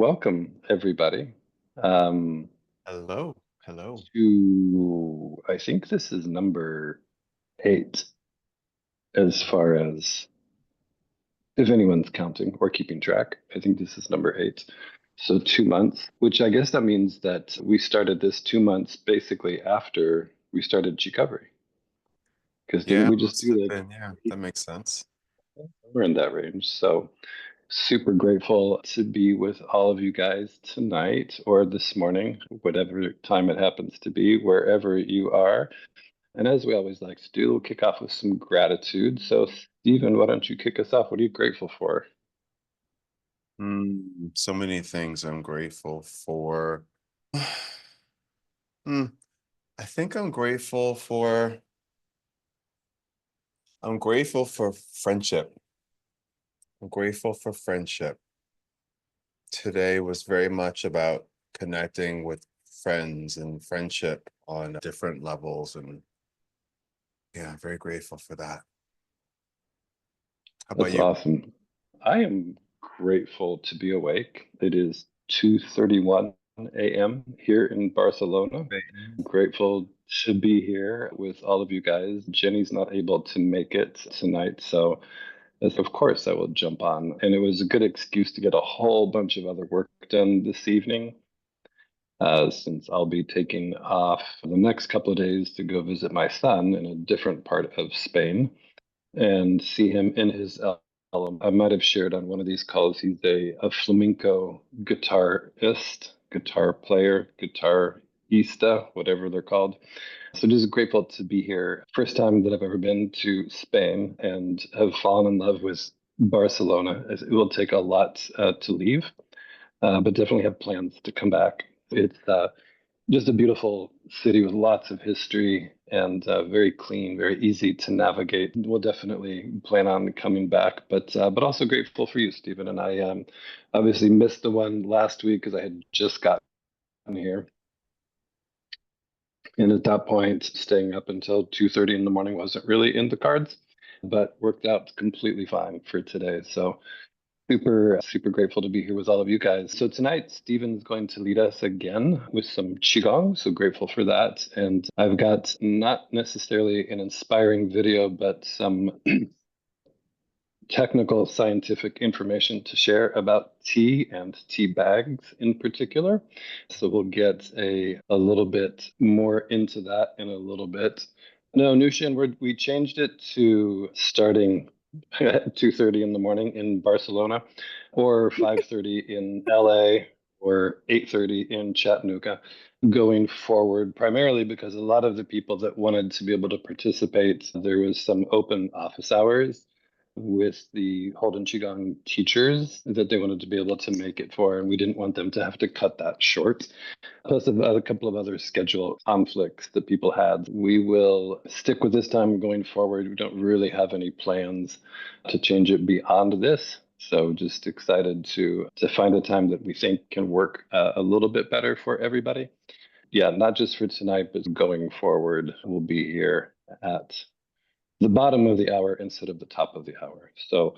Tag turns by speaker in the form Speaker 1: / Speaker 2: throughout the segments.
Speaker 1: welcome everybody um,
Speaker 2: Hello, hello.
Speaker 1: I think this is number 8 as far as if anyone's counting or keeping track. I think this is number 8. So 2 months, which I guess that means that we started this 2 months basically after we started Qicovery. Because didn't
Speaker 2: Yeah,
Speaker 1: we just
Speaker 2: must
Speaker 1: do
Speaker 2: have
Speaker 1: like
Speaker 2: been. Yeah, that makes sense.
Speaker 1: we're in that range? So super grateful to be with all of you guys tonight or this morning, whatever time it happens to be, wherever you are. And as we always like to do, we'll kick off with some gratitude. So, Stephen, why don't you kick us off? What are you grateful for?
Speaker 2: So many things I'm grateful for. Hmm, I think I'm grateful for friendship. I'm grateful for friendship. Today was very much about connecting with friends and friendship on different levels. And yeah, I'm very grateful for that. How about
Speaker 1: That's
Speaker 2: you?
Speaker 1: awesome. I am grateful to be awake. It is 2:31 a.m. here in Barcelona. Grateful to be here with all of you guys. Jenny's not able to make it tonight, so of course I will jump on. And it was a good excuse to get a whole bunch of other work done this evening, since I'll be taking off the next couple of days to go visit my son in a different part of Spain and see him in his element. I might have shared on one of these calls, he's a flamenco guitarist, guitar player, guitarista, whatever they're called. So just grateful to be here. First time that I've ever been to Spain and have fallen in love with Barcelona. It will take a lot to leave, but definitely have plans to come back. It's just a beautiful city with lots of history and very clean, very easy to navigate. We'll definitely plan on coming back, but also grateful for you, Stephen. And I obviously missed the one last week because I had just gotten here, and at that point, staying up until 2:30 in the morning wasn't really in the cards, but worked out completely fine for today. So super grateful to be here with all of you guys. So tonight, Stephen's going to lead us again with some Qigong. So grateful for that. And I've got not necessarily an inspiring video, but some technical scientific information to share about tea and tea bags in particular. So we'll get a little bit more into that in a little bit. No, Nushin, we changed it to starting at 2:30 in the morning in Barcelona or 5:30 in LA or 8:30 in Chattanooga going forward, primarily because a lot of the people that wanted to be able to participate, there was some open office hours with the Holden Qigong teachers that they wanted to be able to make it for, and we didn't want them to have to cut that short. Plus, a couple of other schedule conflicts that people had. We will stick with this time going forward. We don't really have any plans to change it beyond this. So just excited to find a time that we think can work a little bit better for everybody. Yeah, not just for tonight, but going forward, we'll be here at the bottom of the hour instead of the top of the hour. So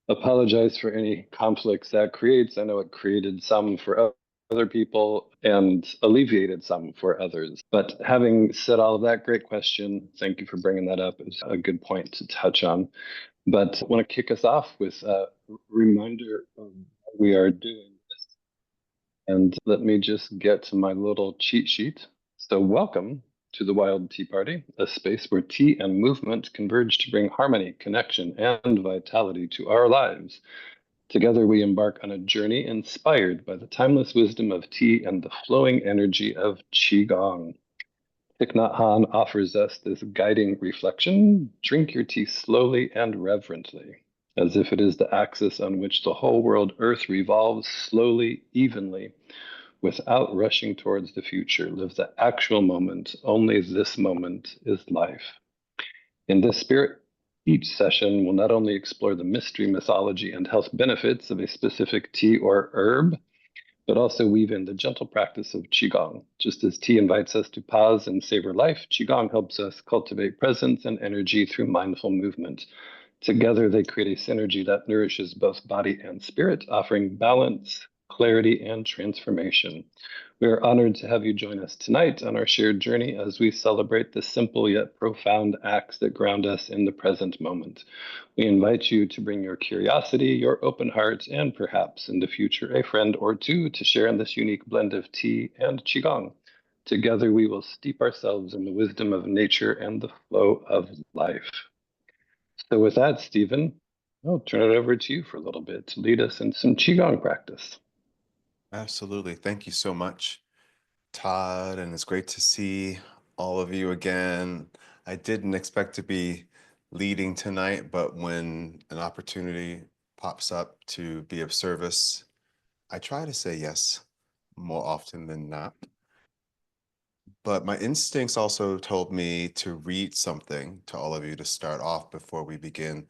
Speaker 1: apologize for any conflicts that creates. I know it created some for other people and alleviated some for others. But having said all of that, great question. Thank you for bringing that up. It's a good point to touch on. But I want to kick us off with a reminder of what we are doing. And let me just get to my little cheat sheet. So, welcome to the Wild Tea Party, a space where tea and movement converge to bring harmony, connection, and vitality to our lives. Together, we embark on a journey inspired by the timeless wisdom of tea and the flowing energy of Qigong. Thich Nhat Hanh offers us this guiding reflection: drink your tea slowly and reverently, as if it is the axis on which the whole world Earth revolves slowly, evenly, without rushing towards the future. Live the actual moment. Only this moment is life. In this spirit, each session will not only explore the mystery, mythology, and health benefits of a specific tea or herb, but also weave in the gentle practice of Qigong. Just as tea invites us to pause and savor life, Qigong helps us cultivate presence and energy through mindful movement. Together, they create a synergy that nourishes both body and spirit, offering balance, clarity, and transformation. We are honored to have you join us tonight on our shared journey as we celebrate the simple yet profound acts that ground us in the present moment. We invite you to bring your curiosity, your open heart, and perhaps in the future a friend or two to share in this unique blend of tea and Qigong. Together, we will steep ourselves in the wisdom of nature and the flow of life. So, with that, Stephen, I'll turn it over to you for a little bit to lead us in some Qigong practice.
Speaker 2: Absolutely. Thank you so much, Todd. And it's great to see all of you again. I didn't expect to be leading tonight, but when an opportunity pops up to be of service, I try to say yes more often than not. But my instincts also told me to read something to all of you to start off before we begin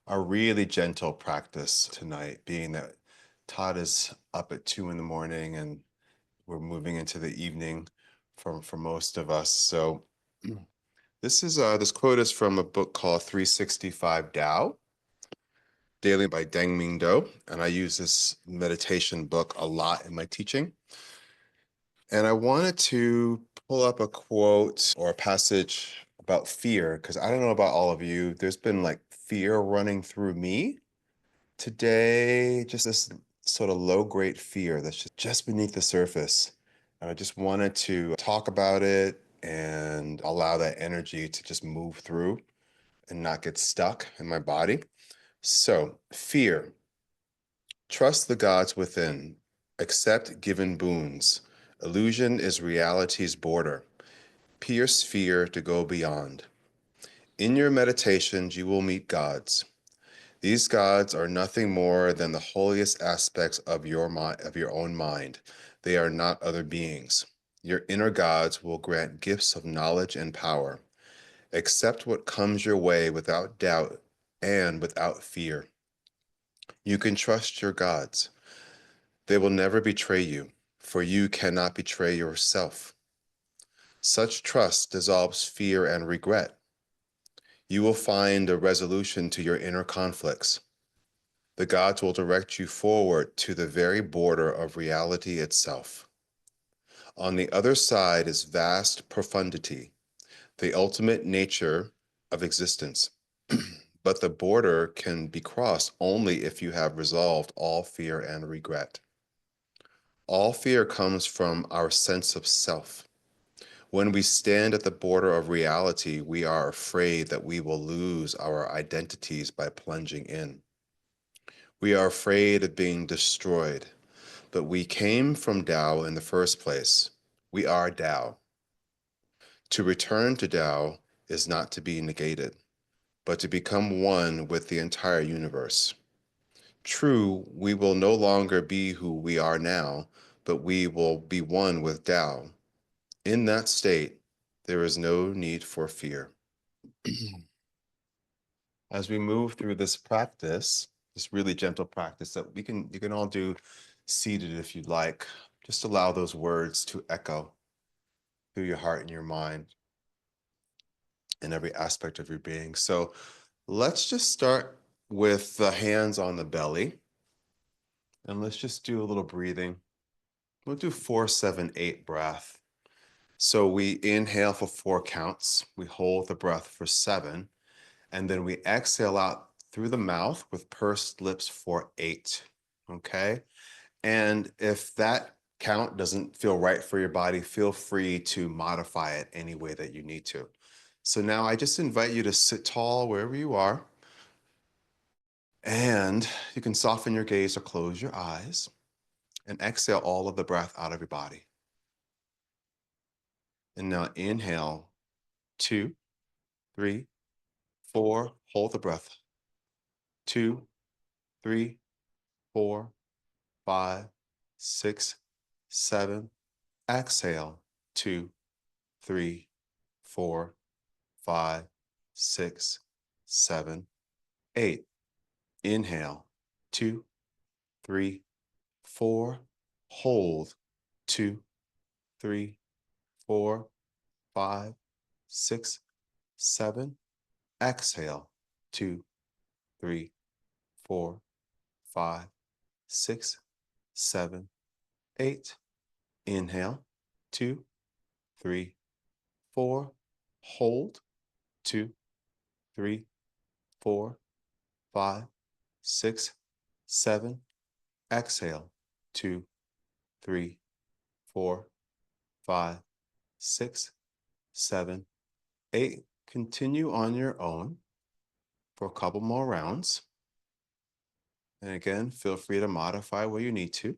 Speaker 2: a really gentle practice tonight, being that Todd is up at 2 in the morning and we're moving into the evening for most of us. So this quote is from a book called 365 Tao, Daily by Deng Ming Do, and I use this meditation book a lot in my teaching. And I wanted to pull up a quote or a passage about fear, because I don't know about all of you, there's been like fear running through me today, just this sort of low-grade fear that's just beneath the surface. And I just wanted to talk about it and allow that energy to just move through and not get stuck in my body. So, fear. Trust the gods within. Accept given boons. Illusion is reality's border. Pierce fear to go beyond. In your meditations, you will meet gods. These gods are nothing more than the holiest aspects of your own mind. They are not other beings. Your inner gods will grant gifts of knowledge and power. Accept what comes your way without doubt and without fear. You can trust your gods. They will never betray you, for you cannot betray yourself. Such trust dissolves fear and regret. You will find a resolution to your inner conflicts. The gods will direct you forward to the very border of reality itself. On the other side is vast profundity, the ultimate nature of existence. But the border can be crossed only if you have resolved all fear and regret. All fear comes from our sense of self. When we stand at the border of reality, we are afraid that we will lose our identities by plunging in. We are afraid of being destroyed, but we came from Tao in the first place. We are Tao. To return to Tao is not to be negated, but to become one with the entire universe. True, we will no longer be who we are now, but we will be one with Tao. In that state, there is no need for fear. As we move through this practice, this really gentle practice that you can all do seated if you'd like, just allow those words to echo through your heart and your mind in every aspect of your being. So let's just start with the hands on the belly and let's just do a little breathing. We'll do 4-7-8 breath. So we inhale for 4 counts, we hold the breath for 7, and then we exhale out through the mouth with pursed lips for 8. Okay. And if that count doesn't feel right for your body, feel free to modify it any way that you need to. So now I just invite you to sit tall wherever you are. And you can soften your gaze or close your eyes and exhale all of the breath out of your body. And now inhale 2, 3, 4, hold the breath. 2, 3, 4, 5, 6, 7. Exhale 2, 3, 4, 5, 6, 7, 8. Inhale 2, 3, 4. Hold 2, 3, 4, 5, 6, 7. Exhale 2, 3, 4, 5, 6, 7, 8. Inhale, 2, 3, 4. Hold, 2, 3, 4, 5, 6, 7. Exhale, 2, 3, 4, 5, 6, 7, 8. Continue on your own for a couple more rounds. And again, feel free to modify where you need to.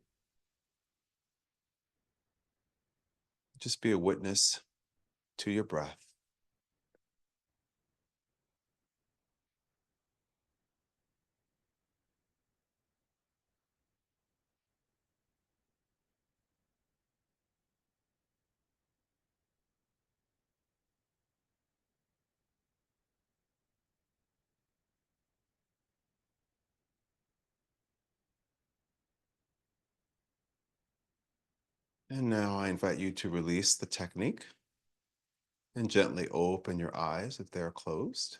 Speaker 2: Just be a witness to your breath. And now I invite you to release the technique and gently open your eyes if they're closed.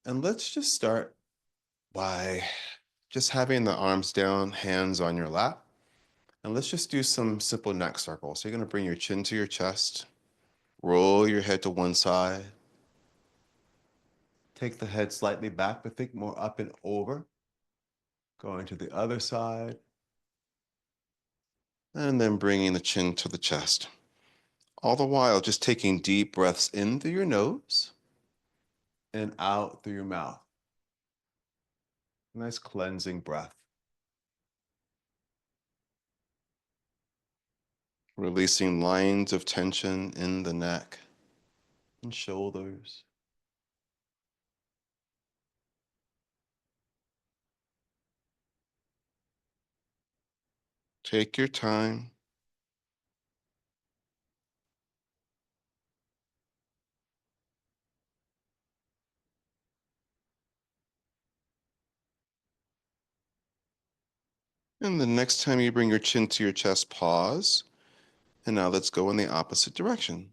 Speaker 2: And let's just start by just having the arms down, hands on your lap. And let's just do some simple neck circles. So you're going to bring your chin to your chest, roll your head to one side, take the head slightly back, but think more up and over, going to the other side, and then bringing the chin to the chest. All the while, just taking deep breaths in through your nose and out through your mouth. Nice cleansing breath. Releasing lines of tension in the neck and shoulders. Take your time. And the next time you bring your chin to your chest, pause. And now let's go in the opposite direction.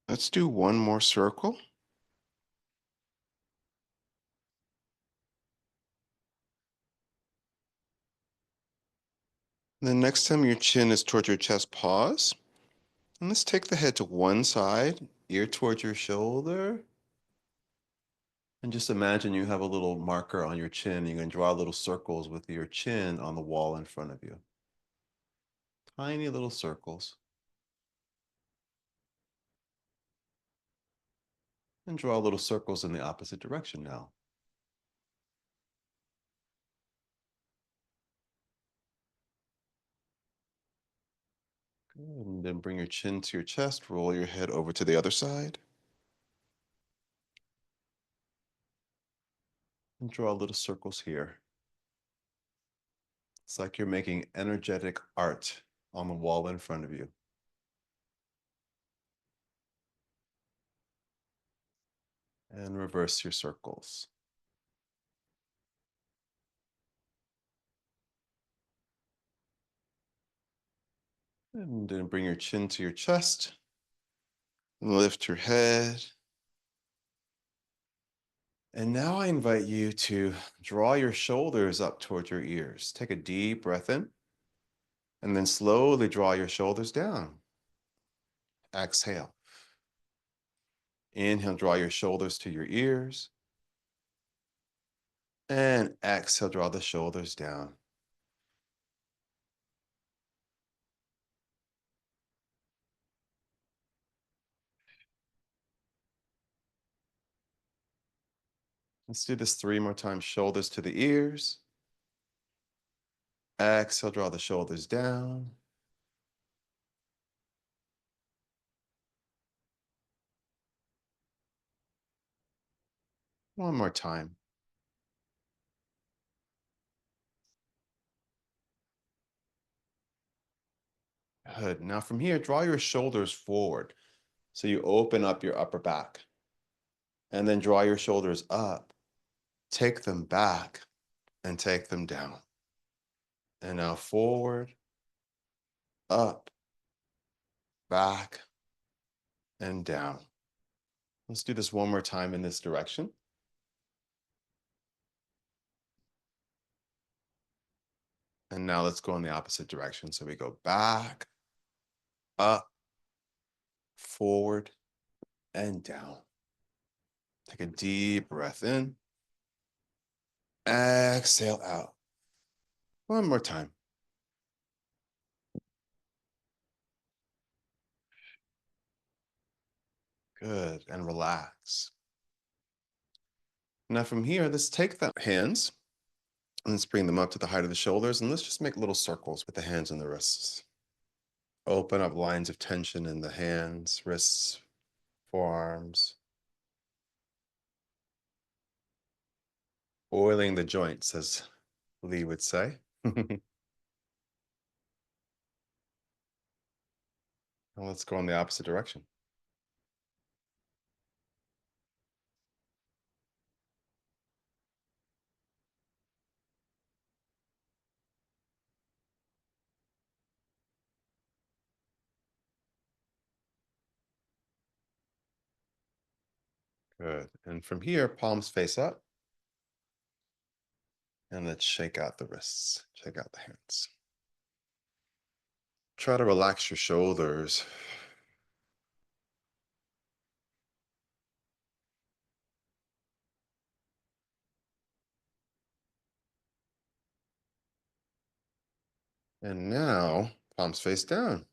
Speaker 2: Let's do one more circle. The next time your chin is towards your chest, pause. And let's take the head to one side, ear towards your shoulder. And just imagine you have a little marker on your chin. You can draw little circles with your chin on the wall in front of you. Tiny little circles. And draw little circles in the opposite direction now. Good. And then bring your chin to your chest, roll your head over to the other side. And draw little circles here. It's like you're making energetic art on the wall in front of you. And reverse your circles. And then bring your chin to your chest. And lift your head. And now I invite you to draw your shoulders up towards your ears. Take a deep breath in. And then slowly draw your shoulders down. Exhale. Inhale, draw your shoulders to your ears. And exhale, draw the shoulders down. Let's do this 3 more times. Shoulders to the ears. Exhale, draw the shoulders down. One more time. Good. Now from here, draw your shoulders forward. So you open up your upper back and then draw your shoulders up, take them back and take them down. And now forward, up, back, and down. Let's do this one more time in this direction. And now let's go in the opposite direction. So we go back, up, forward, and down. Take a deep breath in. Exhale out. One more time. Good. And relax. Now from here, let's take the hands and let's bring them up to the height of the shoulders. And let's just make little circles with the hands and the wrists. Open up lines of tension in the hands, wrists, forearms. Oiling the joints, as Lee would say. And let's go in the opposite direction. Good. And from here, palms face up. And let's shake out the wrists, shake out the hands. Try to relax your shoulders. And now, palms face down.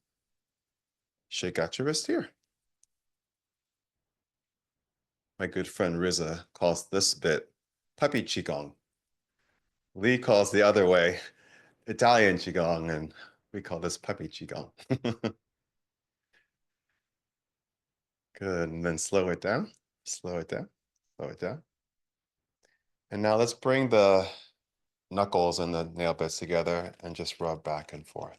Speaker 2: Shake out your wrist here. My good friend Riza calls this bit puppy Qigong. Lee calls the other way Italian Qigong, and we call this puppy Qigong. Good, and then slow it down, slow it down, slow it down. And now let's bring the knuckles and the nail bits together and just rub back and forth.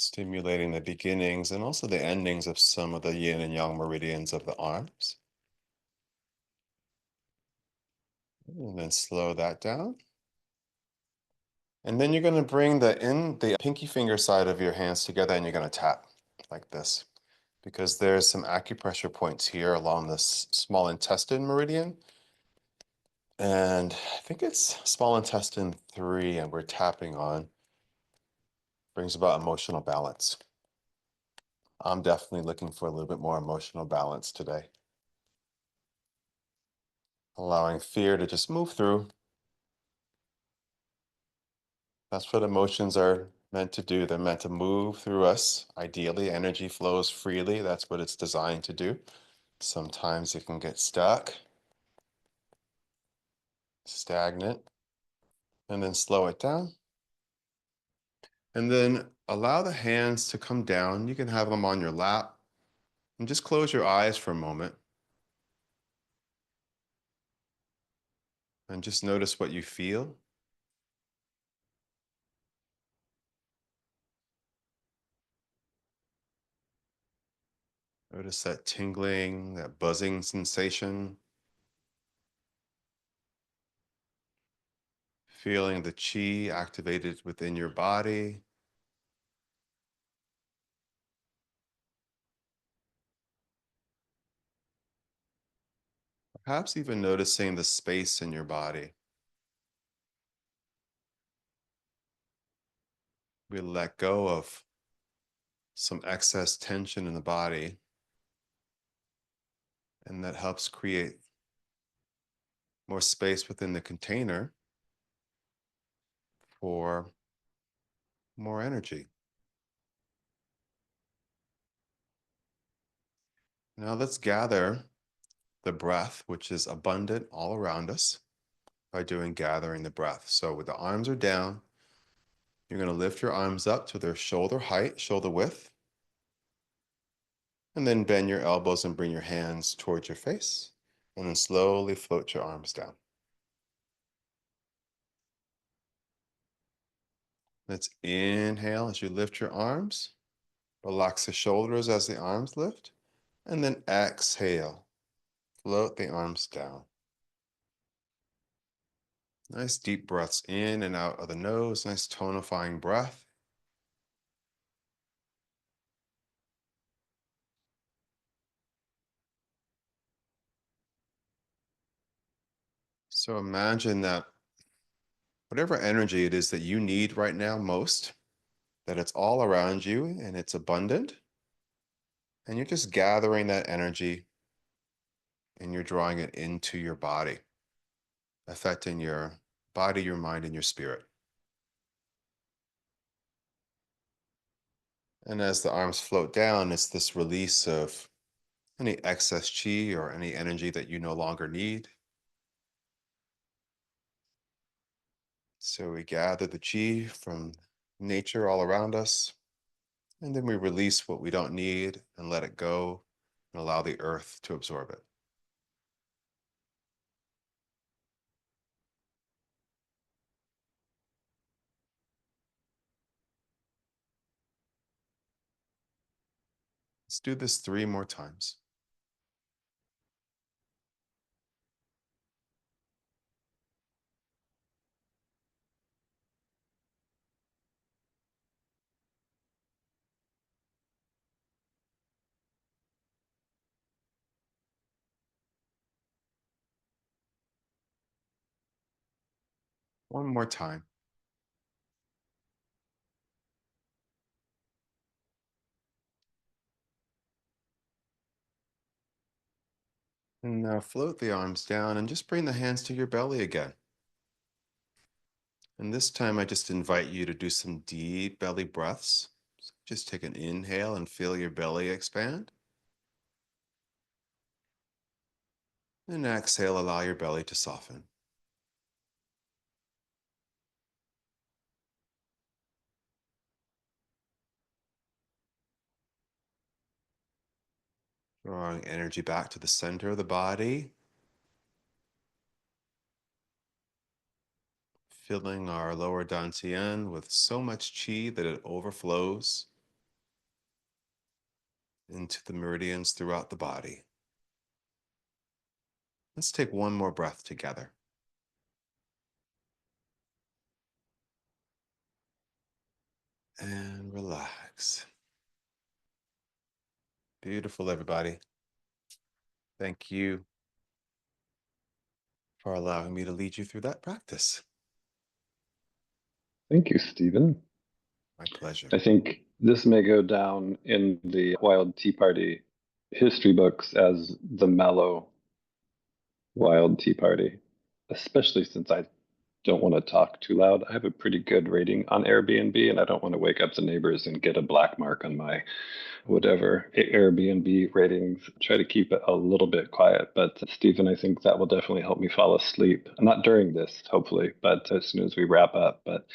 Speaker 2: Stimulating the beginnings and also the endings of some of the yin and yang meridians of the arms. And then slow that down. And then you're going to bring the pinky finger side of your hands together and you're going to tap like this, because there's some acupressure points here along this small intestine meridian. And I think it's small intestine 3, and we're tapping on. Brings about emotional balance. I'm definitely looking for a little bit more emotional balance today. Allowing fear to just move through. That's what emotions are meant to do. They're meant to move through us. Ideally, energy flows freely. That's what it's designed to do. Sometimes it can get stuck, stagnant, and then slow it down. And then allow the hands to come down. You can have them on your lap and just close your eyes for a moment. And just notice what you feel. Notice that tingling, that buzzing sensation. Feeling the chi activated within your body. Perhaps even noticing the space in your body. We let go of some excess tension in the body, and that helps create more space within the container for more energy. Now let's gather the breath, which is abundant all around us, by doing gathering the breath. So with the arms are down, you're going to lift your arms up to their shoulder height, shoulder width, and then bend your elbows and bring your hands towards your face, and then slowly float your arms down. Let's inhale as you lift your arms. Relax the shoulders as the arms lift. And then exhale. Float the arms down. Nice deep breaths in and out of the nose. Nice tonifying breath. So imagine that whatever energy it is that you need right now most, that it's all around you and it's abundant. And you're just gathering that energy and you're drawing it into your body, affecting your body, your mind, and your spirit. And as the arms float down, it's this release of any excess chi or any energy that you no longer need. So we gather the chi from nature all around us, and then we release what we don't need and let it go and allow the earth to absorb it. Let's do this 3 more times. One more time. And now float the arms down and just bring the hands to your belly again. And this time I just invite you to do some deep belly breaths. So just take an inhale and feel your belly expand. And exhale, allow your belly to soften. Drawing energy back to the center of the body. Filling our lower dantian with so much qi that it overflows into the meridians throughout the body. Let's take one more breath together. And relax. Beautiful, everybody. Thank you for allowing me to lead you through that practice.
Speaker 1: Thank you, Stephen.
Speaker 2: My pleasure.
Speaker 1: I think this may go down in the Wild Tea Party history books as the mellow Wild Tea Party, especially since I don't want to talk too loud. I have a pretty good rating on Airbnb, and I don't want to wake up the neighbors and get a black mark on my whatever Airbnb ratings. Try to keep it a little bit quiet. But Stephen, I think that will definitely help me fall asleep. Not during this, hopefully, but as soon as we wrap up. But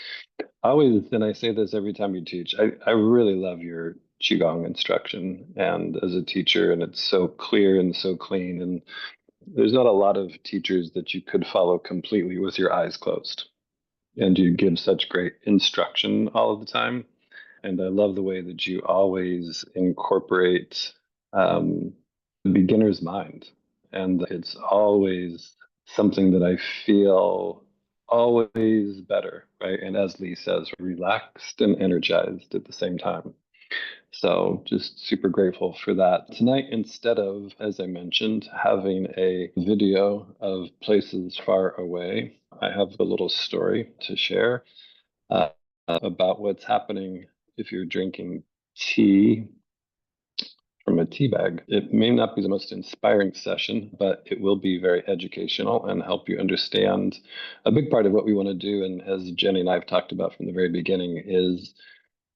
Speaker 1: I always, and I say this every time you teach, I really love your Qigong instruction and as a teacher, and it's so clear and so clean. And there's not a lot of teachers that you could follow completely with your eyes closed. And you give such great instruction all of the time. And I love the way that you always incorporate the beginner's mind. And it's always something that I feel always better, right? And as Lee says, relaxed and energized at the same time. So just super grateful for that. Tonight, instead of, as I mentioned, having a video of places far away, I have a little story to share uh, about what's happening if you're drinking tea from a tea bag. It may not be the most inspiring session, but it will be very educational and help you understand a big part of what we want to do. And as Jenny and I have talked about from the very beginning, is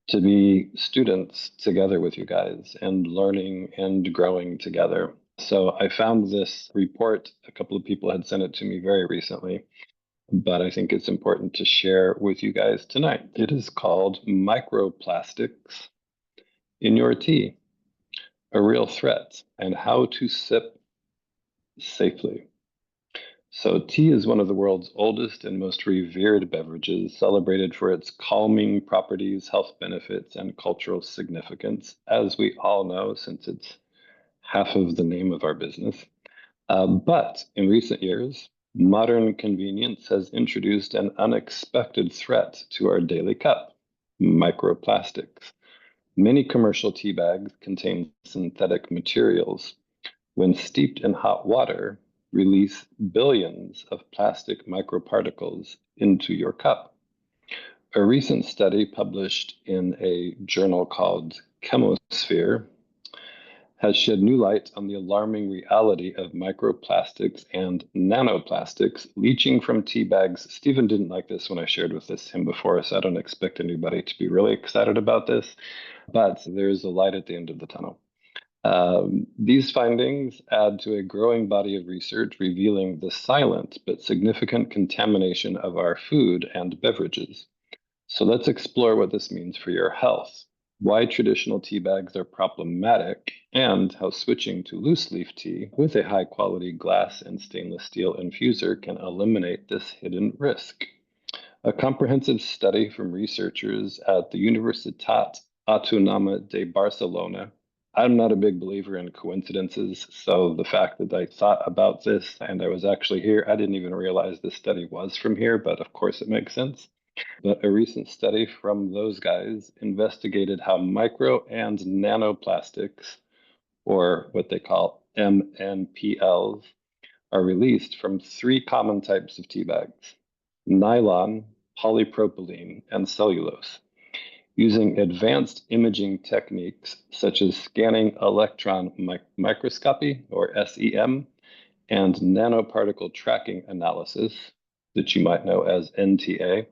Speaker 1: to be students together with you guys and learning and growing together. So I found this report. A couple of people had sent it to me very recently, but I think it's important to share with you guys tonight. It is called Microplastics in Your Tea, a Real Threat, and How to Sip Safely. So, tea is one of the world's oldest and most revered beverages, celebrated for its calming properties, health benefits, and cultural significance, as we all know, since it's half of the name of our business. But in recent years, modern convenience has introduced an unexpected threat to our daily cup: microplastics. Many commercial tea bags contain synthetic materials. When steeped in hot water, release billions of plastic microparticles into your cup. A recent study published in a journal called Chemosphere has shed new light on the alarming reality of microplastics and nanoplastics leaching from tea bags. Stephen didn't like this when I shared with him before, so I don't expect anybody to be really excited about this, but there's a light at the end of the tunnel. These findings add to a growing body of research revealing the silent but significant contamination of our food and beverages. So let's explore what this means for your health, why traditional tea bags are problematic, and how switching to loose leaf tea with a high quality glass and stainless steel infuser can eliminate this hidden risk. A comprehensive study from researchers at the Universitat Autònoma de Barcelona. I'm not a big believer in coincidences, so the fact that I thought about this and I was actually here, I didn't even realize this study was from here, but of course it makes sense. But a recent study from those guys investigated how micro and nanoplastics, or what they call MNPLs, are released from three common types of tea bags: nylon, polypropylene, and cellulose. Using advanced imaging techniques such as scanning electron microscopy, or SEM, and nanoparticle tracking analysis, that you might know as NTA,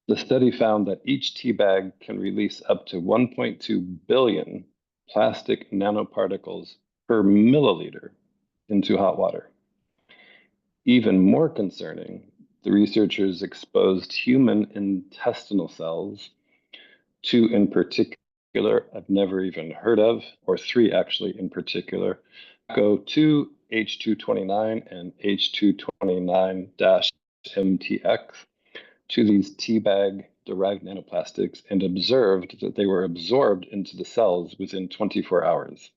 Speaker 1: the study found that each tea bag can release up to 1.2 billion plastic nanoparticles per milliliter into hot water. Even more concerning, the researchers exposed human intestinal cells, two in particular I've never even heard of, or three actually in particular, CO2, H229, and H229-MTX, to these tea bag derived nanoplastics and observed that they were absorbed into the cells within 24 hours,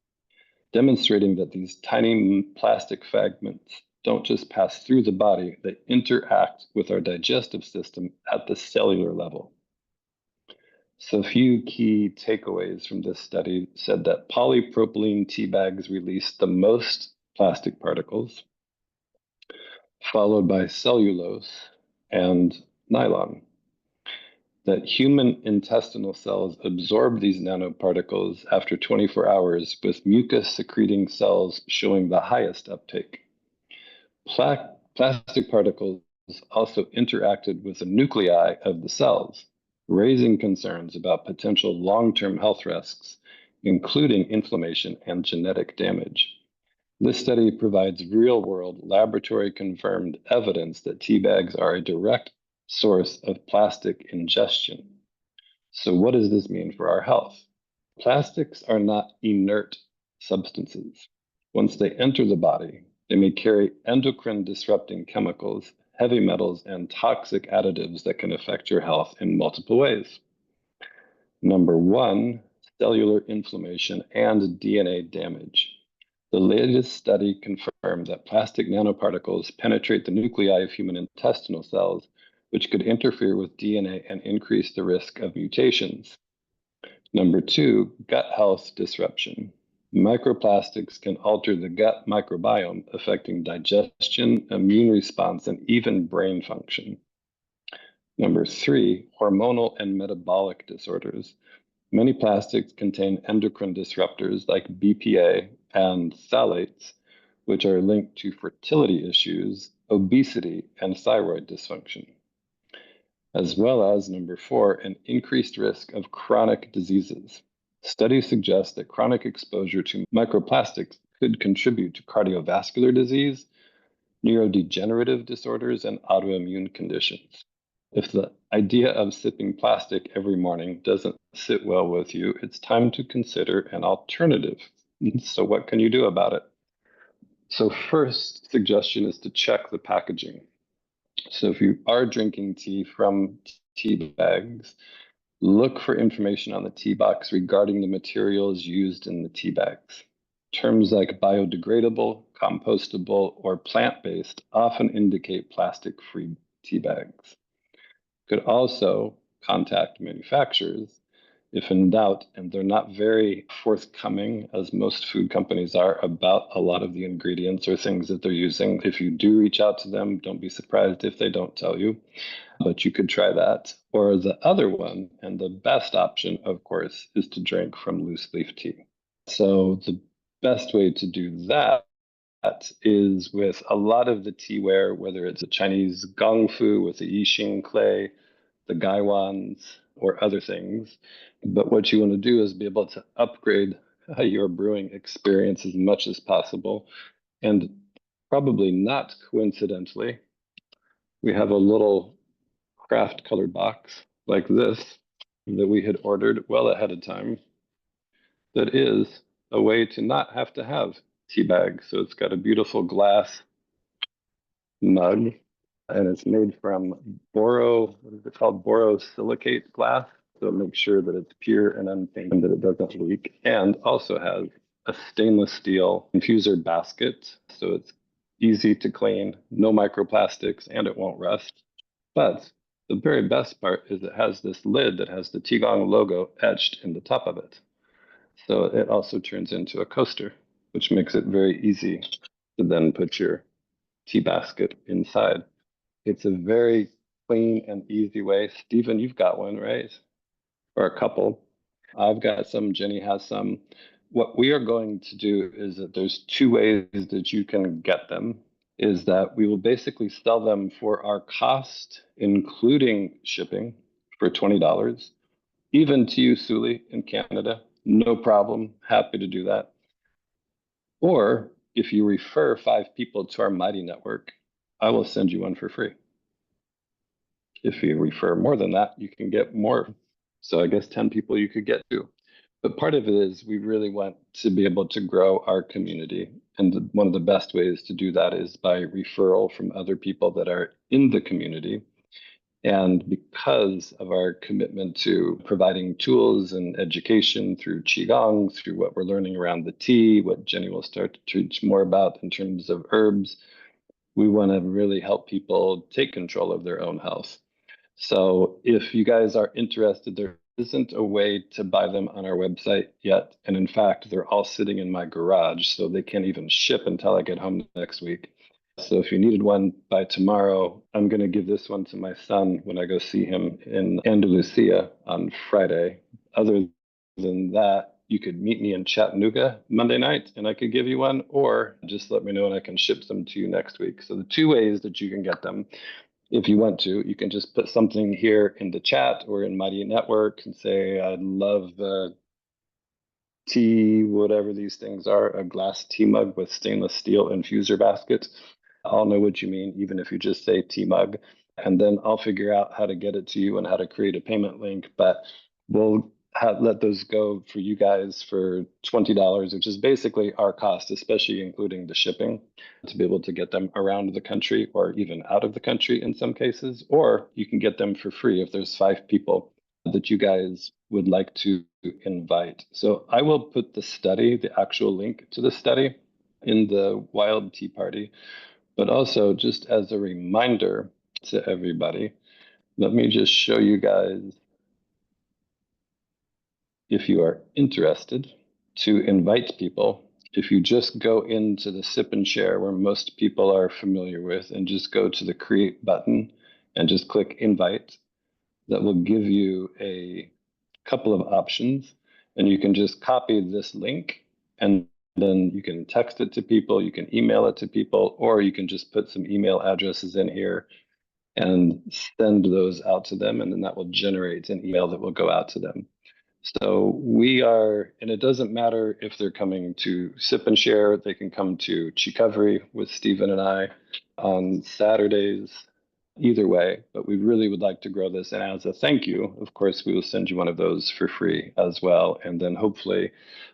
Speaker 1: demonstrating that these tiny plastic fragments don't just pass through the body, they interact with our digestive system at the cellular level. So, a few key takeaways from this study said that polypropylene tea bags release the most plastic particles, followed by cellulose and nylon. That human intestinal cells absorb these nanoparticles after 24 hours, with mucus secreting cells showing the highest uptake. Plastic particles also interacted with the nuclei of the cells, raising concerns about potential long-term health risks, including inflammation and genetic damage. This study provides real-world, laboratory-confirmed evidence that tea bags are a direct source of plastic ingestion. So what does this mean for our health? Plastics are not inert substances. Once they enter the body, they may carry endocrine disrupting chemicals, heavy metals, and toxic additives that can affect your health in multiple ways. Number one, cellular inflammation and DNA damage. The latest study confirmed that plastic nanoparticles penetrate the nuclei of human intestinal cells, which could interfere with DNA and increase the risk of mutations. Number two, gut health disruption. Microplastics can alter the gut microbiome, affecting digestion, immune response, and even brain function. Number three, hormonal and metabolic disorders. Many plastics contain endocrine disruptors like BPA and phthalates, which are linked to fertility issues, obesity, and thyroid dysfunction, as well as number four, an increased risk of chronic diseases. Studies suggest that chronic exposure to microplastics could contribute to cardiovascular disease, neurodegenerative disorders, and autoimmune conditions. If the idea of sipping plastic every morning doesn't sit well with you, it's time to consider an alternative. So, what can you do about it? So first suggestion is to check the packaging. So if you are drinking tea from tea bags, look for information on the tea box regarding the materials used in the tea bags. Terms like biodegradable, compostable, or plant-based often indicate plastic-free tea bags. Could also contact manufacturers if in doubt, and they're not very forthcoming, as most food companies are, about a lot of the ingredients or things that they're using. If you do reach out to them, don't be surprised if they don't tell you, but you could try that. Or the other one, and the best option, of course, is to drink from loose leaf tea. So the best way to do that is with a lot of the teaware, whether it's a Chinese Gong Fu with the Yixing clay, the Gaiwans, or other things. But what you want to do is be able to upgrade your brewing experience as much as possible. And probably not coincidentally, we have a little craft colored box like this that we had ordered well ahead of time that is a way to not have to have tea bags. So it's got a beautiful glass mug, and it's made from what is it called? Borosilicate glass. So it makes sure that it's pure and untainted, that it doesn't leak, and also has a stainless steel infuser basket. So it's easy to clean, no microplastics, and it won't rust. But the very best part is it has this lid that has the Qigong logo etched in the top of it. So it also turns into a coaster, which makes it very easy to then put your tea basket inside. It's a very clean and easy way. Stephen, you've got one, right? Or a couple. I've got some, Jenny has some. What we are going to do is that there's two ways that you can get them. Is that we will basically sell them for our cost, including shipping, for $20. Even to you, Suli, in Canada, no problem. Happy to do that. Or if you refer 5 people to our Mighty Network, I will send you one for free. If you refer more than that, you can get more. So I guess 10 people you could get to. But part of it is we really want to be able to grow our community. And one of the best ways to do that is by referral from other people that are in the community. And because of our commitment to providing tools and education through Qigong, through what we're learning around the tea, what Jenny will start to teach more about in terms of herbs, we want to really help people take control of their own health. So if you guys are interested, there isn't a way to buy them on our website yet. And in fact, they're all sitting in my garage, so they can't even ship until I get home next week. So if you needed one by tomorrow, I'm going to give this one to my son when I go see him in Andalusia on Friday. Other than that, you could meet me in Chattanooga Monday night and I could give you one, or just let me know and I can ship them to you next week. So the two ways that you can get them, if you want to, you can just put something here in the chat or in Mighty Network and say, I'd love tea, whatever these things are, a glass tea mug with stainless steel infuser basket. I'll know what you mean, even if you just say tea mug. And then I'll figure out how to get it to you and how to create a payment link. But we'll let those go for you guys for $20, which is basically our cost, especially including the shipping, to be able to get them around the country or even out of the country in some cases. Or you can get them for free if there's 5 people that you guys would like to invite. So I will put the study, the actual link to the study, in the Wild Tea Party. But also, just as a reminder to everybody, let me just show you guys, if you are interested, to invite people. If you just go into the sip and share where most people are familiar with and just go to the create button and just click invite, that will give you a couple of options. And you can just copy this link and then you can text it to people, you can email it to people, or you can just put some email addresses in here and send those out to them. And then that will generate an email that will go out to them. So we are, and it doesn't matter if they're coming to Sip and Share, they can come to Qicovery with Stephen and I on Saturdays either way, but we really would like to grow this. And as a thank you, of course, we will send you one of those for free as well. And then hopefully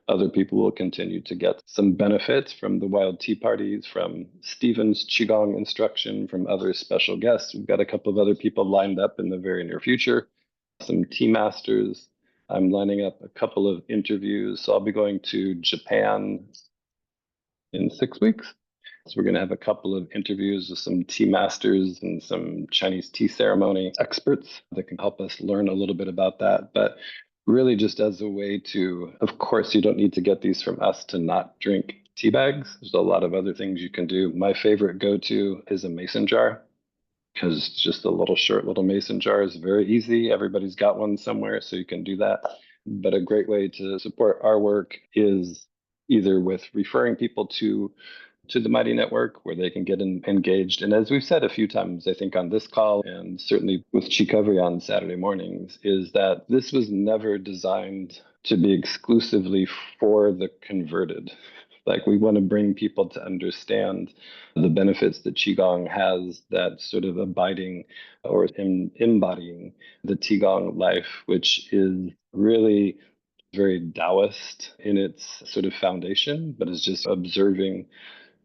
Speaker 1: other people will continue to get some benefit from the wild tea parties, from Stephen's Qigong instruction, from other special guests. We've got a couple of other people lined up in the very near future, some tea masters. I'm lining up a couple of interviews. So I'll be going to Japan in 6 weeks. So we're going to have a couple of interviews with some tea masters and some Chinese tea ceremony experts that can help us learn a little bit about that. But really just as a way to, of course, you don't need to get these from us to not drink tea bags. There's a lot of other things you can do. My favorite go-to is a mason jar, because just a little short little mason jar is very easy. Everybody's got one somewhere, so you can do that. But a great way to support our work is either with referring people to the Mighty Network where they can get engaged. And as we've said a few times, I think on this call and certainly with Qicovery on Saturday mornings, is that this was never designed to be exclusively for the converted. Like, we want to bring people to understand the benefits that Qigong has, that sort of abiding or embodying the Qigong life, which is really very Taoist in its sort of foundation, but is just observing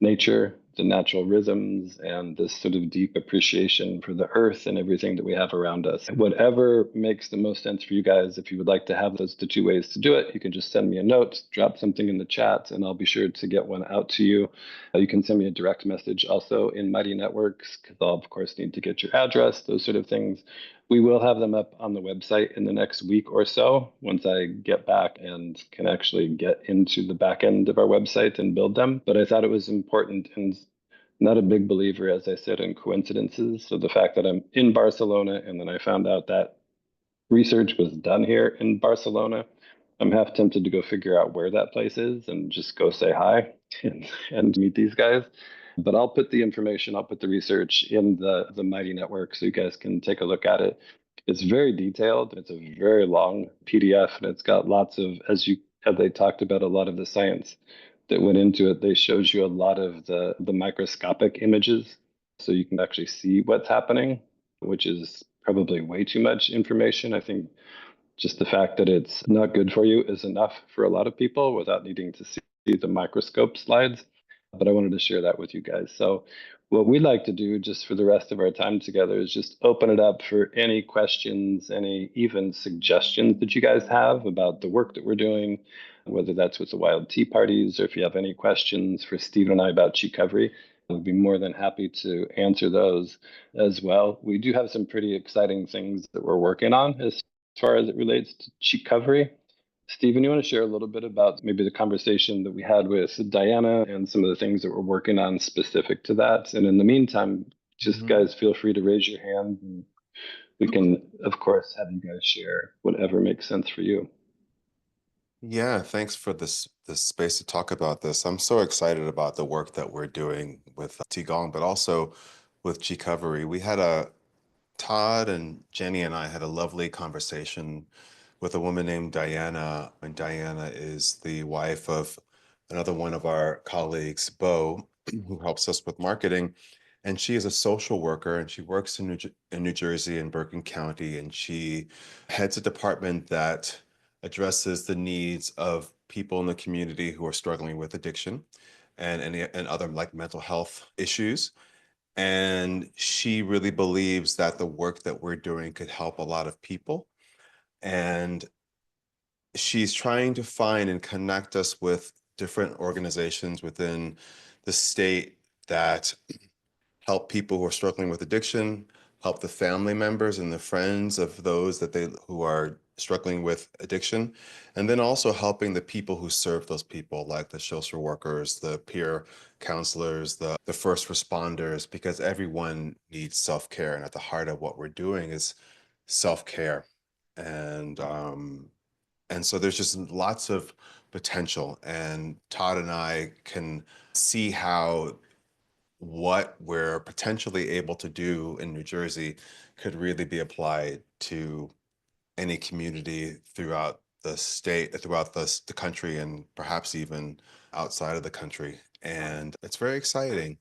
Speaker 1: nature, the natural rhythms, and this sort of deep appreciation for the earth and everything that we have around us. Whatever makes the most sense for you guys, if you would like to have those the two ways to do it, you can just send me a note, drop something in the chat, and I'll be sure to get one out to you. You can send me a direct message also in Mighty Networks, because I'll, of course, need to get your address, those sort of things. We will have them up on the website in the next week or so once I get back and can actually get into the back end of our website and build them. But I thought it was important, and not a big believer, as I said, in coincidences. So the fact that I'm in Barcelona and then I found out that research was done here in Barcelona, I'm half tempted to go figure out where that place is and just go say hi and meet these guys. But I'll put the information, I'll put the research in the Mighty Network so you guys can take a look at it. It's very detailed. It's a very long PDF, and it's got lots of, as they talked about, a lot of the science that went into it. They showed you a lot of the microscopic images, so you can actually see what's happening, which is probably way too much information. I think just the fact that it's not good for you is enough for a lot of people without needing to see the microscope slides. But I wanted to share that with you guys. So, what we'd like to do just for the rest of our time together is just open it up for any questions, any even suggestions that you guys have about the work that we're doing, whether that's with the wild tea parties, or if you have any questions for Steve and I about Qicovery. I'd be more than happy to answer those as well. We do have some pretty exciting things that we're working on as far as it relates to Qicovery. Stephen, you want to share a little bit about maybe the conversation that we had with Diana and some of the things that we're working on specific to that? And in the meantime, just guys, feel free to raise your hand, and we can, of course, have you guys share whatever makes sense for you.
Speaker 2: Yeah, thanks for this space to talk about this. I'm so excited about the work that we're doing with Qigong, but also with Qicovery. We had Todd and Jenny and I had a lovely conversation with a woman named Diana, and Diana is the wife of another one of our colleagues, Bo, who helps us with marketing. And she is a social worker, and she works in New Jersey in Bergen County, and she heads a department that addresses the needs of people in the community who are struggling with addiction and other like mental health issues. And she really believes that the work that we're doing could help a lot of people. And she's trying to find and connect us with different organizations within the state that help people who are struggling with addiction, help the family members and the friends of those who are struggling with addiction, and then also helping the people who serve those people, like the social workers, the peer counselors, the first responders, because everyone needs self-care. And at the heart of what we're doing is self-care. And so there's just lots of potential. And Todd and I can see how what we're potentially able to do in New Jersey could really be applied to any community throughout the state, throughout the country, and perhaps even outside of the country. And it's very exciting.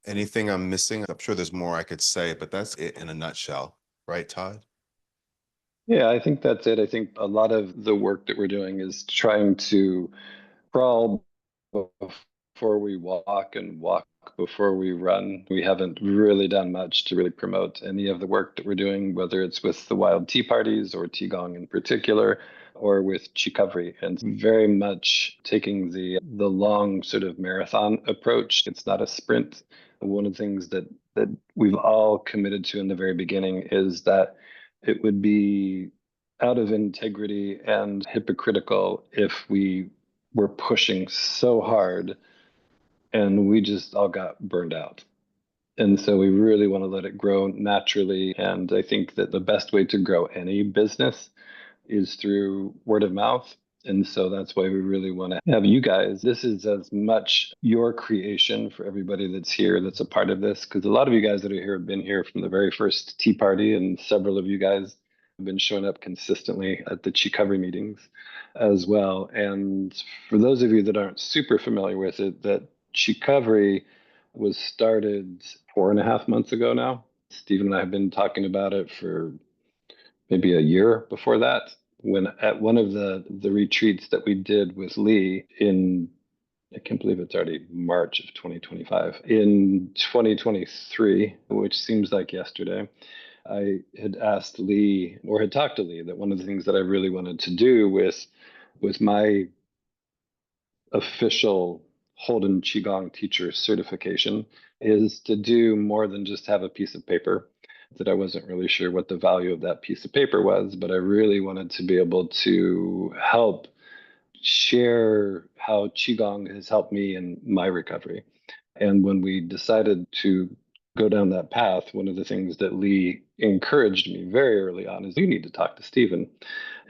Speaker 2: Anything I'm missing? I'm sure there's more I could say, but that's it in a nutshell, right, Todd?
Speaker 1: Yeah, I think that's it. I think a lot of the work that we're doing is trying to crawl before we walk and walk before we run. We haven't really done much to really promote any of the work that we're doing, whether it's with the wild tea parties or Qigong in particular, or with Qicovery, and very much taking the long sort of marathon approach. It's not a sprint. One of the things that we've all committed to in the very beginning is that it would be out of integrity and hypocritical if we were pushing so hard and we just all got burned out. And so we really want to let it grow naturally. And I think that the best way to grow any business is through word of mouth. And so that's why we really want to have you guys. This is as much your creation for everybody that's here, that's a part of this, because a lot of you guys that are here have been here from the very first tea party, and several of you guys have been showing up consistently at the Qicovery meetings as well. And for those of you that aren't super familiar with it, that Qicovery was started 4.5 months ago now. Stephen and I have been talking about it for maybe a year before that, when at one of the retreats that we did with Lee in, I can't believe it's already March of 2025, in 2023, which seems like yesterday. I had asked Lee, or had talked to Lee, that one of the things that I really wanted to do with my official Holden Qigong teacher certification is to do more than just have a piece of paper. That I wasn't really sure what the value of that piece of paper was, but I really wanted to be able to help share how Qigong has helped me in my recovery. And when we decided to go down that path, one of the things that Lee encouraged me very early on is you need to talk to Stephen.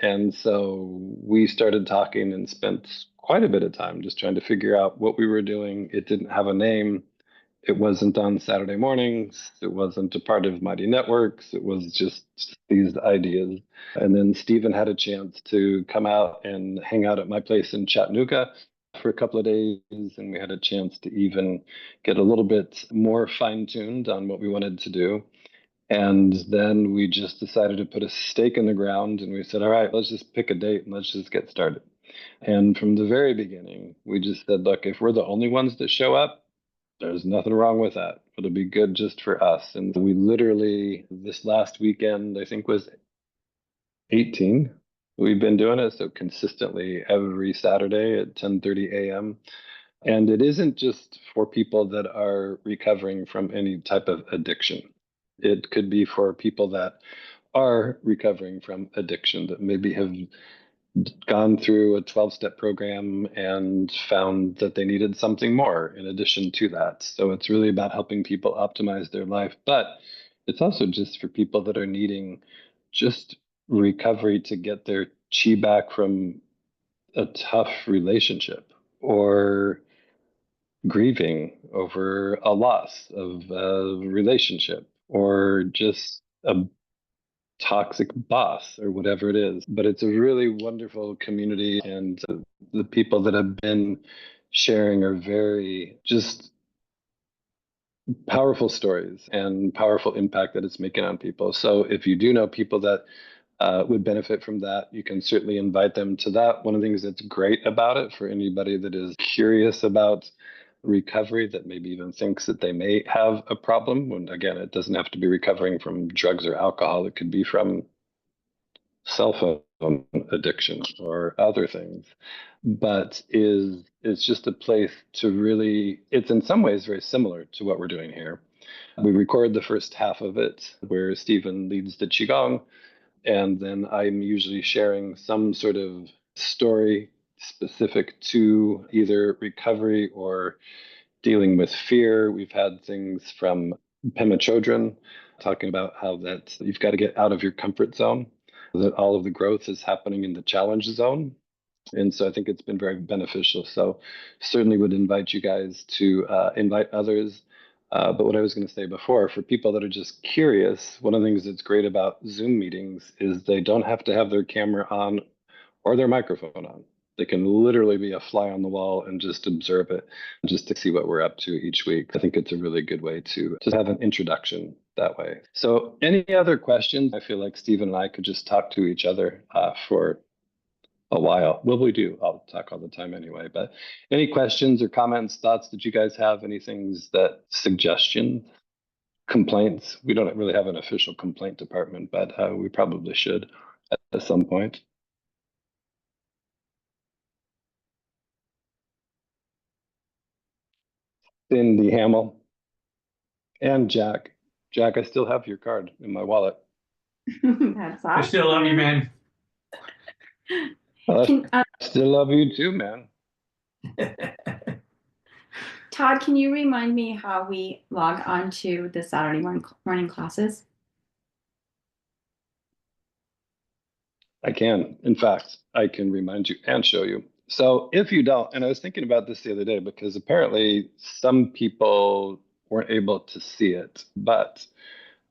Speaker 1: And so we started talking and spent quite a bit of time just trying to figure out what we were doing. It didn't have a name. It wasn't on Saturday mornings. It wasn't a part of Mighty Networks. It was just these ideas. And then Stephen had a chance to come out and hang out at my place in Chattanooga for a couple of days. And we had a chance to even get a little bit more fine tuned on what we wanted to do. And then we just decided to put a stake in the ground and we said, all right, let's just pick a date and let's just get started. And from the very beginning, we just said, look, if we're the only ones that show up, there's nothing wrong with that. It'll be good just for us. And we literally, this last weekend, I think was 18. We've been doing it so consistently every Saturday at 10:30 a.m. And it isn't just for people that are recovering from any type of addiction. It could be for people that are recovering from addiction, that maybe have gone through a 12-step program and found that they needed something more in addition to that. So it's really about helping people optimize their life, but it's also just for people that are needing just recovery to get their chi back from a tough relationship, or grieving over a loss of a relationship, or just a toxic boss, or whatever it is. But it's a really wonderful community, and the people that have been sharing are very just powerful stories and powerful impact that it's making on people. So if you do know people that would benefit from that, you can certainly invite them to that. One of the things that's great about it for anybody that is curious about recovery, that maybe even thinks that they may have a problem, when again, it doesn't have to be recovering from drugs or alcohol, it could be from cell phone addiction or other things, but is it's just a place to really, it's in some ways very similar to what we're doing here. We record the first half of it where Stephen leads the Qigong, and then I'm usually sharing some sort of story specific to either recovery or dealing with fear. We've had things from Pema Chodron talking about how that you've got to get out of your comfort zone, that all of the growth is happening in the challenge zone. And so I think it's been very beneficial. So certainly would invite you guys to invite others. But what I was going to say before, for people that are just curious, one of the things that's great about Zoom meetings is they don't have to have their camera on or their microphone on. They can literally be a fly on the wall and just observe it, just to see what we're up to each week. I think it's a really good way to just have an introduction that way. So, any other questions? I feel like Stephen and I could just talk to each other for a while. Well, we do. I'll talk all the time anyway. But any questions or comments, thoughts that you guys have? Any things that suggestions, complaints? We don't really have an official complaint department, but we probably should at some point. Cindy Hamill and Jack. Jack, I still have your card in my wallet.
Speaker 3: That's awesome.
Speaker 4: I still love you, man.
Speaker 1: I still love you too, man.
Speaker 3: Todd, can you remind me how we log on to the Saturday morning classes?
Speaker 1: I can. In fact, I can remind you and show you. So if you don't, and I was thinking about this the other day because apparently some people weren't able to see it, but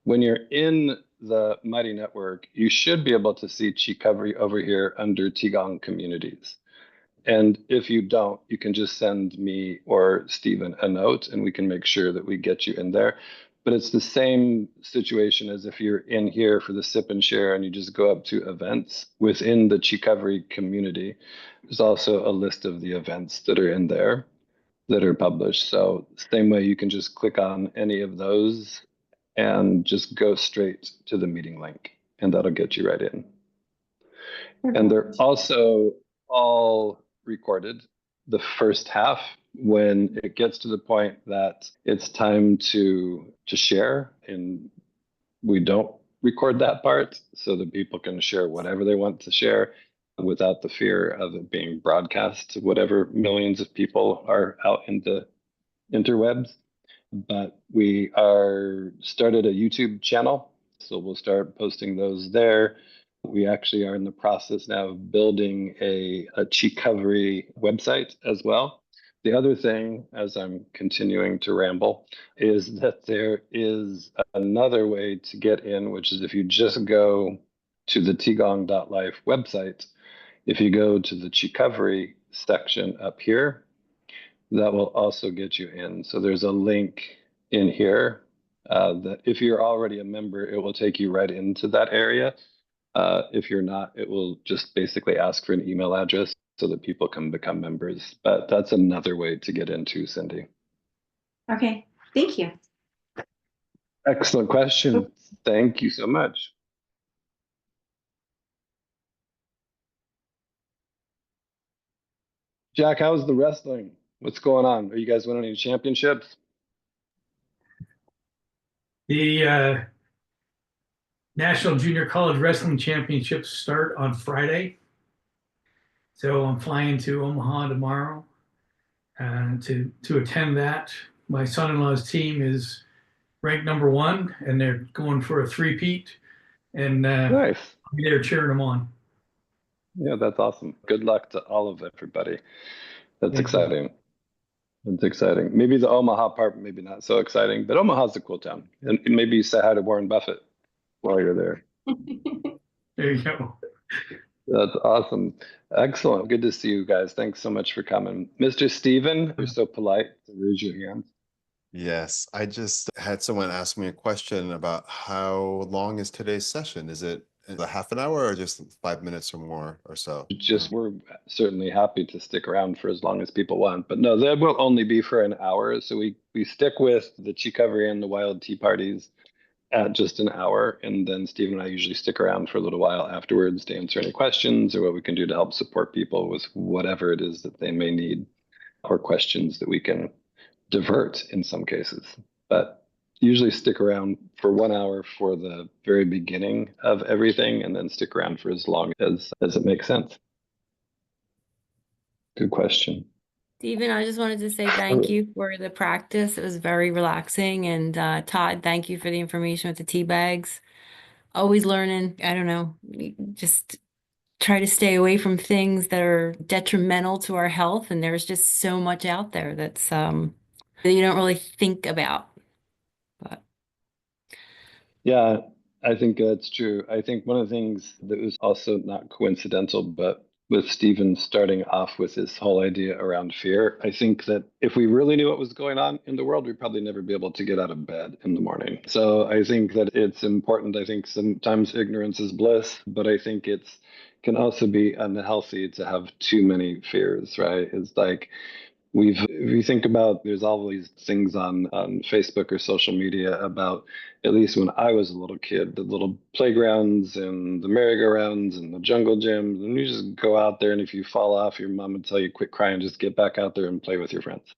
Speaker 1: when you're in the Mighty Network, you should be able to see Qicovery over here under Qigong communities. And if you don't, you can just send me or Stephen a note and we can make sure that we get you in there. But it's the same situation as if you're in here for the sip and share and you just go up to events within the Qicovery community. There's also a list of the events that are in there that are published. So same way you can just click on any of those and just go straight to the meeting link and that'll get you right in. And they're also all recorded. The first half, when it gets to the point that it's time to share, and we don't record that part so that people can share whatever they want to share without the fear of it being broadcast to whatever millions of people are out in the interwebs. But we are started a YouTube channel, so we'll start posting those there. We actually are in the process now of building a Qicovery website as well. The other thing, as I'm continuing to ramble, is that there is another way to get in, which is if you just go to the qigong.life website, if you go to the Qicovery section up here, that will also get you in. So there's a link in here that if you're already a member, it will take you right into that area. If you're not, it will just basically ask for an email address so that people can become members. But that's another way to get into, Cindy.
Speaker 3: Okay, thank you.
Speaker 1: Excellent question. Thank you so much. Jack, how's the wrestling? What's going on? Are you guys winning any championships?
Speaker 4: The National Junior College Wrestling Championships start on Friday. So I'm flying to Omaha tomorrow to attend that. My son-in-law's team is ranked #1 and they're going for a three-peat. And
Speaker 1: Nice.
Speaker 4: I'll be there cheering them on.
Speaker 1: Yeah, that's awesome. Good luck to all of everybody. That's
Speaker 4: Thank
Speaker 1: exciting. That's exciting. Maybe the Omaha part, maybe not so exciting, but Omaha's a cool town. And maybe you say hi to Warren Buffett while you're there.
Speaker 4: There you go.
Speaker 1: That's awesome. Excellent. Good to see you guys. Thanks so much for coming. Mr. Steven, you're so polite to raise your hand.
Speaker 2: Yes, I just had someone ask me a question about how long is today's session? Is it a half an hour or just 5 minutes or more or so?
Speaker 1: Just we're certainly happy to stick around for as long as people want, but no, that will only be for an hour. So we stick with the Qicovery and the wild tea parties at just an hour, and then Steve and I usually stick around for a little while afterwards to answer any questions or what we can do to help support people with whatever it is that they may need or questions that we can divert in some cases. But usually stick around for 1 hour for the very beginning of everything and then stick around for as long as it makes sense. Good question.
Speaker 5: Stephen, I just wanted to say thank you for the practice. It was very relaxing. And Todd, thank you for the information with the tea bags. Always learning. I don't know, just try to stay away from things that are detrimental to our health. And there's just so much out there that's that you don't really think about. But
Speaker 1: Yeah, I think that's true. I think one of the things that was also not coincidental, but with Stephen starting off with this whole idea around fear. I think that if we really knew what was going on in the world, we'd probably never be able to get out of bed in the morning. So I think that it's important. I think sometimes ignorance is bliss, but I think it's can also be unhealthy to have too many fears, right? It's like if you think about, there's all these things on Facebook or social media about, at least when I was a little kid, the little playgrounds and the merry-go-rounds and the jungle gyms, and you just go out there, and if you fall off, your mom would tell you, quit crying, just get back out there and play with your friends,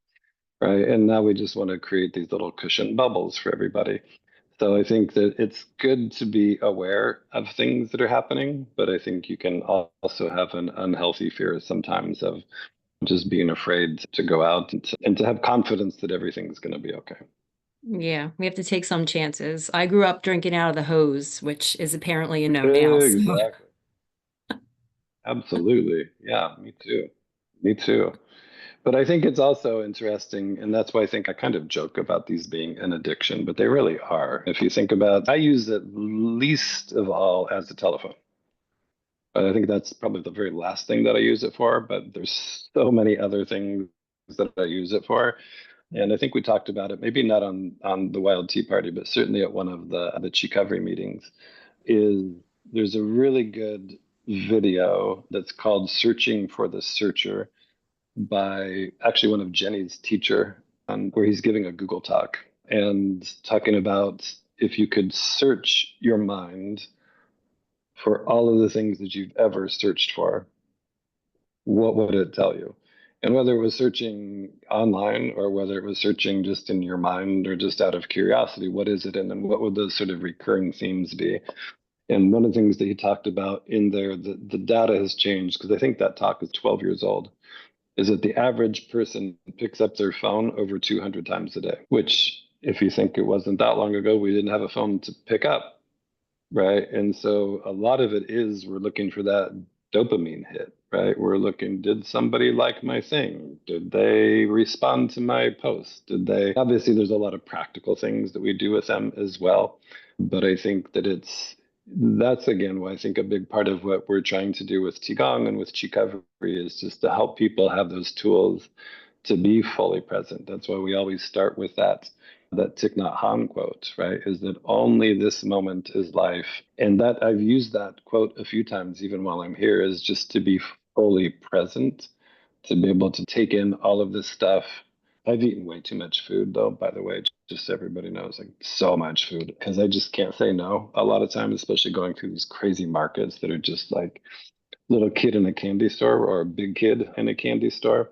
Speaker 1: right? And now we just want to create these little cushion bubbles for everybody. So I think that it's good to be aware of things that are happening, but I think you can also have an unhealthy fear sometimes of just being afraid to go out and to have confidence that everything's going to be okay.
Speaker 5: Yeah, we have to take some chances. I grew up drinking out of the hose, which is apparently a no now. So.
Speaker 1: Exactly. Absolutely. Yeah, me too. Me too. But I think it's also interesting, and that's why I think I kind of joke about these being an addiction, but they really are. If you think about, I use it least of all as a telephone. I think that's probably the very last thing that I use it for, but there's so many other things that I use it for. And I think we talked about it, maybe not on the Wild Tea Party, but certainly at one of the Qicovery meetings, is there's a really good video that's called Searching for the Searcher by actually one of Jenny's teacher, where he's giving a Google talk and talking about if you could search your mind for all of the things that you've ever searched for, what would it tell you? And whether it was searching online or whether it was searching just in your mind or just out of curiosity, what is it? And then what would those sort of recurring themes be? And one of the things that he talked about in there, the data has changed, because I think that talk is 12 years old, is that the average person picks up their phone over 200 times a day, which, if you think it wasn't that long ago, we didn't have a phone to pick up. Right. And so a lot of it is we're looking for that dopamine hit, right? We're looking, did somebody like my thing? Did they respond to my post? Did they? Obviously, there's a lot of practical things that we do with them as well. But I think that that's again why I think a big part of what we're trying to do with Qigong and with Qicovery is just to help people have those tools to be fully present. That's why we always start with that Thich Nhat Hanh quote, right? Is that only this moment is life. And that I've used that quote a few times, even while I'm here, is just to be fully present, to be able to take in all of this stuff. I've eaten way too much food, though, by the way, just so everybody knows, like so much food, because I just can't say no a lot of times, especially going through these crazy markets that are just like little kid in a candy store or a big kid in a candy store.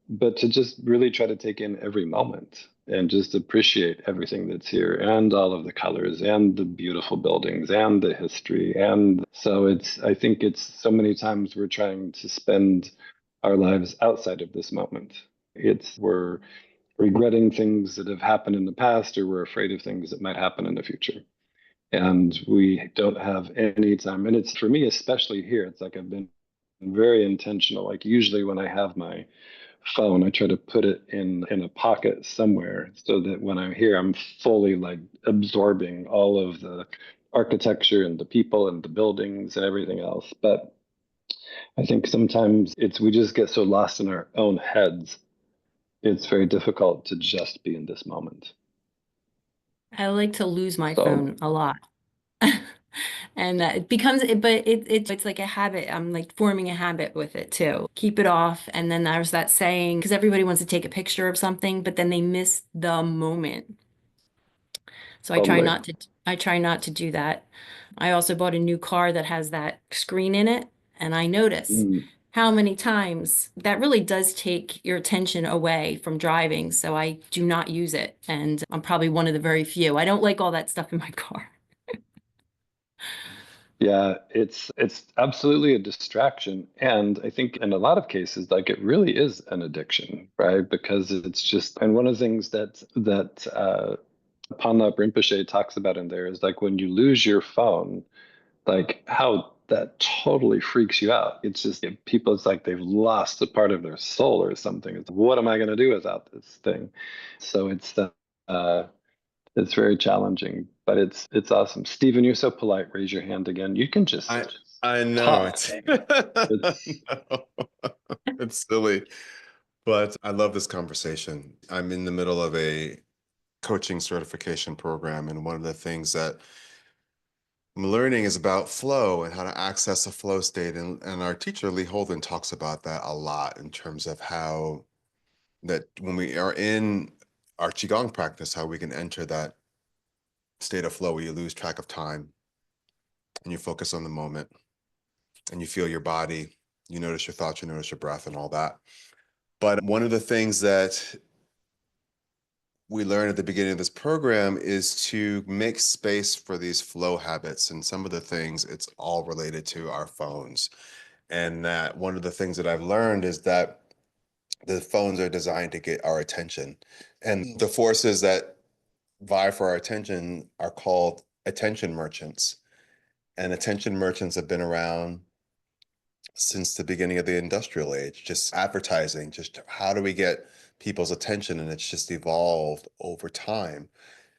Speaker 1: But to just really try to take in every moment and just appreciate everything that's here and all of the colors and the beautiful buildings and the history. And so I think it's so many times we're trying to spend our lives outside of this moment. We're regretting things that have happened in the past, or we're afraid of things that might happen in the future. And we don't have any time. And it's, for me, especially here, it's like I've been very intentional. Like usually when I have my phone, I try to put it in a pocket somewhere so that when I'm here, I'm fully like absorbing all of the architecture and the people and the buildings and everything else. But I think sometimes we just get so lost in our own heads. It's very difficult to just be in this moment.
Speaker 5: I like to lose my
Speaker 1: So
Speaker 5: phone a lot. And it becomes, but it's like a habit. I'm like forming a habit with it too. Keep it off. And then there's that saying, because everybody wants to take a picture of something, but then they miss the moment. So
Speaker 1: totally.
Speaker 5: I try not to do that. I also bought a new car that has that screen in it, and I notice how many times that really does take your attention away from driving. So I do not use it. And I'm probably one of the very few. I don't like all that stuff in my car.
Speaker 1: Yeah, it's absolutely a distraction. And I think in a lot of cases, like it really is an addiction, right? Because it's just, and one of the things that Panlap Rinpoche talks about in there is like when you lose your phone, like how that totally freaks you out. It's just people, it's like they've lost a part of their soul or something. It's what am I going to do without this thing? So it's very challenging, but it's awesome. Stephen, you're so polite. Raise your hand again. You can just.
Speaker 2: I know
Speaker 1: Pop.
Speaker 2: it's
Speaker 1: It's
Speaker 2: no, it's silly, but I love this conversation. I'm in the middle of a coaching certification program, and one of the things that I'm learning is about flow and how to access a flow state. And our teacher, Lee Holden, talks about that a lot in terms of how that when we are in our Qigong practice, how we can enter that state of flow where you lose track of time and you focus on the moment and you feel your body, you notice your thoughts, you notice your breath and all that. But one of the things that we learn at the beginning of this program is to make space for these flow habits. And some of the things, it's all related to our phones. And that one of the things that I've learned is that the phones are designed to get our attention. And the forces that vie for our attention are called attention merchants. And attention merchants have been around since the beginning of the industrial age, just advertising, just how do we get people's attention? And it's just evolved over time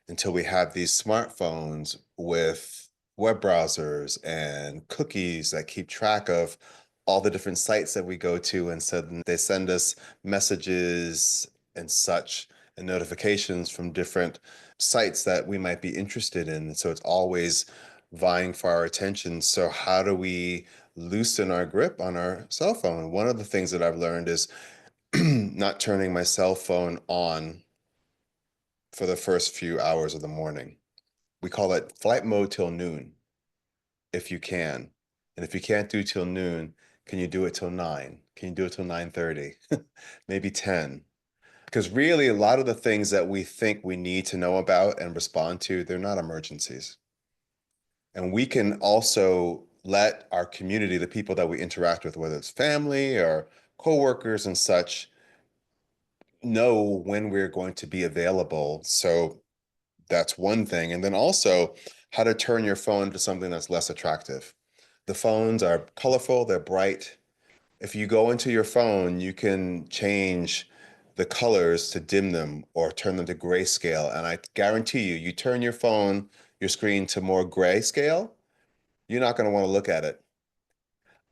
Speaker 2: until we have these smartphones with web browsers and cookies that keep track of all the different sites that we go to. And so then they send us messages and such and notifications from different sites that we might be interested in. And so it's always vying for our attention. So how do we loosen our grip on our cell phone? One of the things that I've learned is not turning my cell phone on for the first few hours of the morning. We call it flight mode till noon, if you can. And if you can't do till noon, can you do it till 9? Can you do it till 9:30? Maybe 10. Because really, a lot of the things that we think we need to know about and respond to, they're not emergencies. And we can also let our community, the people that we interact with, whether it's family or coworkers and such, know when we're going to be available. So that's one thing. And then also how to turn your phone into something that's less attractive. The phones are colorful, they're bright. If you go into your phone, you can change the colors to dim them or turn them to grayscale. And I guarantee you, you turn your phone, your screen to more grayscale, you're not going to want to look at it.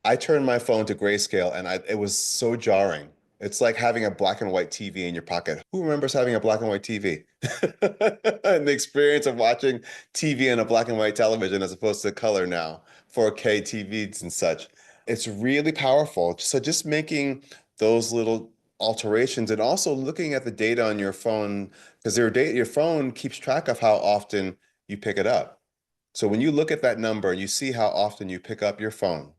Speaker 2: I turned my phone to grayscale and it was so jarring. It's like having a black and white TV in your pocket. Who remembers having a black and white TV? And the experience of watching TV on a black and white television as opposed to color now, 4K TVs and such. It's really powerful. So just making those little alterations and also looking at the data on your phone, because your phone keeps track of how often you pick it up. So when you look at that number and you see how often you pick up your phone,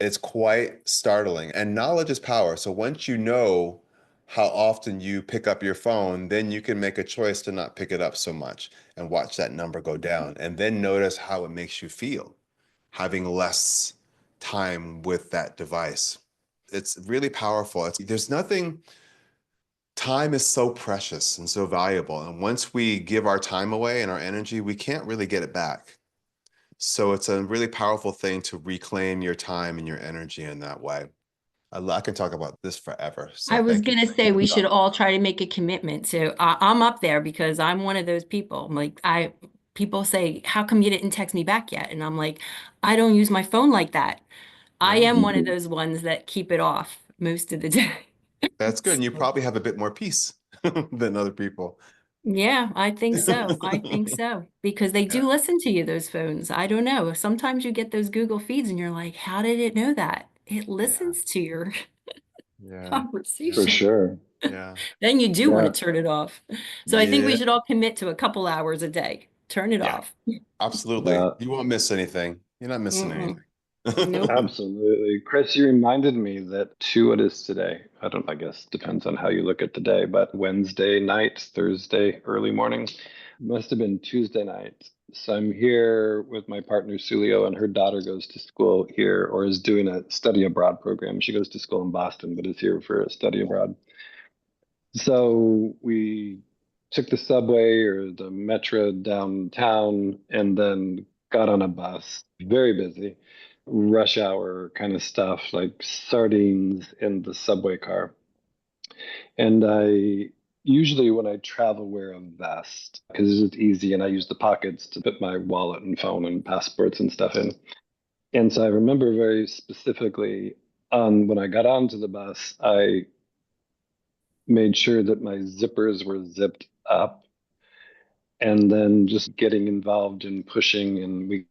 Speaker 2: it's quite startling. And knowledge is power. So once you know how often you pick up your phone, then you can make a choice to not pick it up so much and watch that number go down. And then notice how it makes you feel having less time with that device. It's really powerful. There's nothing, time is so precious and so valuable. And once we give our time away and our energy, we can't really get it back. So it's a really powerful thing to reclaim your time and your energy in that way. I can talk about this forever. So
Speaker 5: I was
Speaker 2: thank you.
Speaker 5: gonna say we should all try to make a commitment. So I'm up there because I'm one of those people. Like people say, "How come you didn't text me back yet?" And I'm like, I don't use my phone like that. I
Speaker 2: Yeah,
Speaker 5: am one of those ones that keep it off most of the day.
Speaker 2: that's good. And you
Speaker 5: So,
Speaker 2: probably have a bit more peace than other people.
Speaker 5: yeah, I think so. I think so because they
Speaker 2: Yeah,
Speaker 5: do listen to you, those phones. I don't know. Sometimes you get those Google feeds and you're like, how did it know that? It
Speaker 2: yeah,
Speaker 5: listens to your
Speaker 2: yeah,
Speaker 1: for
Speaker 5: conversation.
Speaker 1: sure.
Speaker 2: yeah,
Speaker 5: Then you do want
Speaker 1: Yeah.
Speaker 5: to turn it off. So I think we
Speaker 2: yeah,
Speaker 5: should all commit to a couple hours a day. Turn it
Speaker 2: yeah,
Speaker 5: off.
Speaker 2: absolutely.
Speaker 1: Uh,
Speaker 2: You won't miss anything. You're not missing
Speaker 5: Mm-mm.
Speaker 2: anything.
Speaker 5: Nope.
Speaker 1: Absolutely. Chris, you reminded me that what is today? I guess depends on how you look at the day, but Wednesday night, Thursday, early morning, must have been Tuesday night. So I'm here with my partner, Sulio, and her daughter goes to school here or is doing a study abroad program. She goes to school in Boston, but is here for a study abroad. So we took the subway or the metro downtown and then got on a bus. Very busy, rush hour kind of stuff, like sardines in the subway car. And I usually, when I travel, wear a vest because it's easy and I use the pockets to put my wallet and phone and passports and stuff in. And so I remember very specifically when I got onto the bus, I made sure that my zippers were zipped up, and then just getting involved in pushing. And we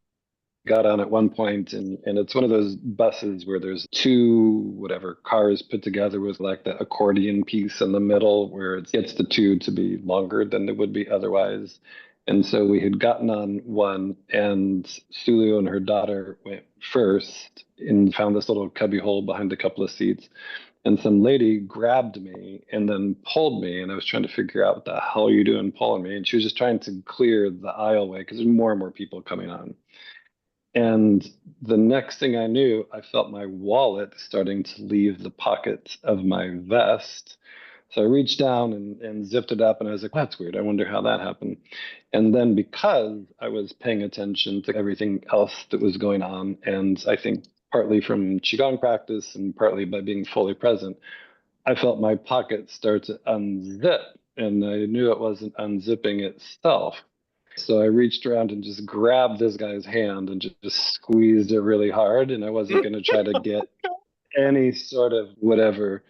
Speaker 1: got on at one point, and it's one of those buses where there's two whatever cars put together with like the accordion piece in the middle where it gets the two to be longer than they would be otherwise. And so we had gotten on one, and Sulu and her daughter went first and found this little cubby hole behind a couple of seats. And some lady grabbed me and then pulled me, and I was trying to figure out what the hell are you doing pulling me? And she was just trying to clear the aisleway because there's more and more people coming on. And the next thing I knew, I felt my wallet starting to leave the pockets of my vest. So I reached down and zipped it up, and I was like, that's weird. I wonder how that happened. And then because I was paying attention to everything else that was going on, and I think partly from Qigong practice and partly by being fully present, I felt my pocket start to unzip, and I knew it wasn't unzipping itself. So I reached around and just grabbed this guy's hand and just squeezed it really hard. And I wasn't going to try to get any sort of whatever.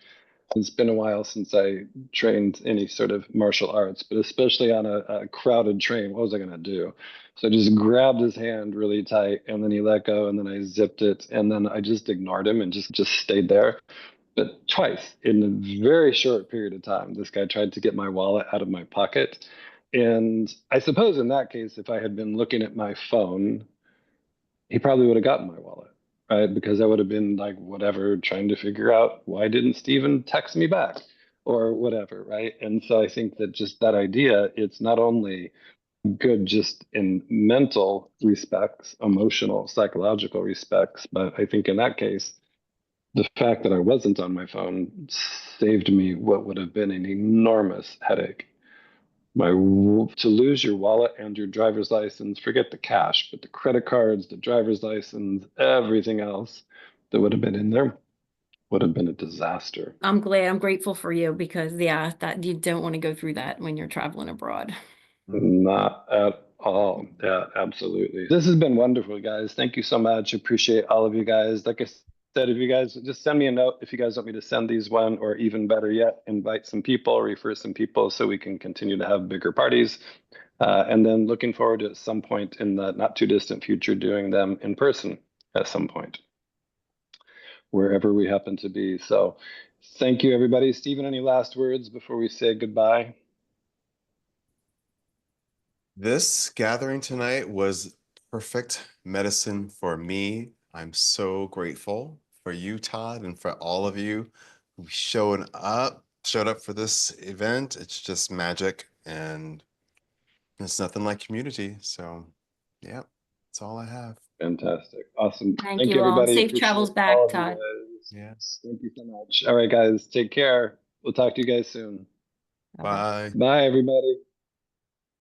Speaker 1: It's been a while since I trained any sort of martial arts, but especially on a crowded train, what was I going to do? So I just grabbed his hand really tight, and then he let go, and then I zipped it, and then I just ignored him and just stayed there. But twice in a very short period of time, this guy tried to get my wallet out of my pocket. And I suppose in that case, if I had been looking at my phone, he probably would have gotten my wallet, right? Because I would have been like, whatever, trying to figure out why didn't Steven text me back or whatever, right? And so I think that just that idea, it's not only good just in mental respects, emotional, psychological respects, but I think in that case, the fact that I wasn't on my phone saved me what would have been an enormous headache. To lose your wallet and your driver's license, forget the cash, but the credit cards, the driver's license, everything else that would have been in there would have been a disaster.
Speaker 5: I'm grateful for you because yeah, that you don't want to go through that when you're traveling abroad.
Speaker 1: Not at all. Yeah, absolutely. This has been wonderful, guys. Thank you so much. Appreciate all of you guys. Like I said, if you guys just send me a note if you guys want me to send these one, or even better yet, invite some people, refer some people so we can continue to have bigger parties. And then looking forward to at some point in the not too distant future doing them in person at some point, wherever we happen to be. So thank you, everybody. Stephen, any last words before we say goodbye?
Speaker 2: This gathering tonight was perfect medicine for me. I'm so grateful for you, Todd, and for all of you who showed up for this event. It's just magic, and it's nothing like community. So, yeah, that's all I have.
Speaker 1: Fantastic. Awesome.
Speaker 5: Thank you all.
Speaker 1: Everybody.
Speaker 5: Safe
Speaker 1: Appreciate
Speaker 5: travels
Speaker 1: all
Speaker 5: back,
Speaker 1: of you
Speaker 5: Todd.
Speaker 1: guys.
Speaker 2: Yes.
Speaker 1: Thank you so much. All right, guys. Take care. We'll talk to you guys soon.
Speaker 2: Bye.
Speaker 1: Bye, everybody.